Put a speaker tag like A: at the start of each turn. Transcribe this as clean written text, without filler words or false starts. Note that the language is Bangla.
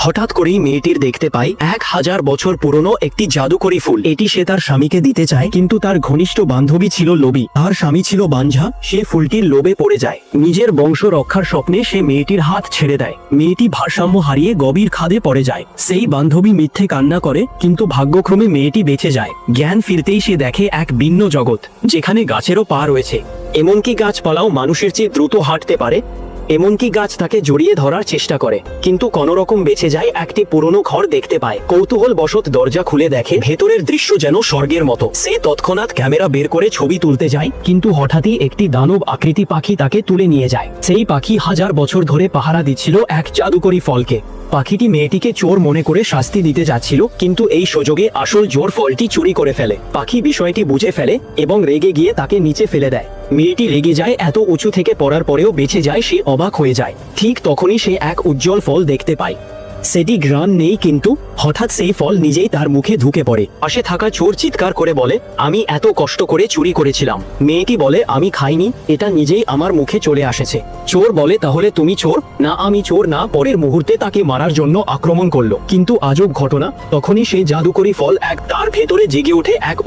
A: হঠাৎ করেই মেয়েটির দেখতে পায় 1000 বছর পুরনো একটি জাদুকরি ফুল। এটি সে তার স্বামীকে দিতে চায়, কিন্তু তার ঘনিষ্ঠ বান্ধবী ছিল লোভী। তার স্বামী ছিল বাঞ্ঝা। সে ফুলটির লোভে পড়ে যায়। নিজের বংশ রক্ষার স্বপ্নে সে মেয়েটির হাত ছেড়ে দেয়। মেয়েটি ভারসাম্য হারিয়ে গভীর খাদে পড়ে যায়। সেই বান্ধবী মিথ্যে কান্না করে, কিন্তু ভাগ্যক্রমে মেয়েটি বেঁচে যায়। জ্ঞান ফিরতেই সে দেখে এক ভিন্ন জগৎ, যেখানে গাছেরও পা রয়েছে। এমনকি গাছপালাও মানুষের চেয়ে দ্রুত হাঁটতে পারে। এমনকি গাছ তাকে জড়িয়ে ধরার চেষ্টা করে, কিন্তু কোনোরকম বেঁচে যায়। একটি পুরনো ঘর দেখতে পায়। কৌতূহল বশত দরজা খুলে দেখে ভেতরের দৃশ্য যেন স্বর্গের মতো। সে তৎক্ষণাৎ ক্যামেরা বের করে ছবি তুলতে যায়, কিন্তু হঠাৎই একটি দানব আকৃতি পাখি তাকে তুলে নিয়ে যায়। সেই পাখি 1000 বছর ধরে পাহারা দিচ্ছিল এক জাদুকরি ফলকে। পাখিটি মেয়েটিকে চোর মনে করে শাস্তি দিতে যাচ্ছিল, কিন্তু এই সুযোগে আসল জোর ফলটি চুরি করে ফেলে। পাখি বিষয়টি বুঝে ফেলে এবং রেগে গিয়ে তাকে নিচে ফেলে দেয়। মেয়েটি রেগে যায়, এত উঁচু থেকে পড়ার পরেও বেঁচে যায়। সে অবাক হয়ে যায়। ঠিক তখনই সে এক উজ্জ্বল ফল দেখতে পায়। সেটি ঘ্রাণ নেই, কিন্তু হঠাৎ সেই ফল নিজেই তার মুখে ঢুকে পড়ে। পাশে থাকা চোর চিৎকার করে বলে, আমি এত কষ্ট করে চুরি করেছিলাম। মেয়েটি বলে, আমি খাইনি, এটা নিজেই আমার মুখে চলে আসেছে। চোর বলে, তাহলে তুমি চোর? না, আমি চোর না। পরের মুহূর্তে তাকে মারার জন্য আক্রমণ করলো। কিন্তু আজব ঘটনা, তখনই সেই জাদুকরি ফল তার ভেতরে জেগে ওঠে এক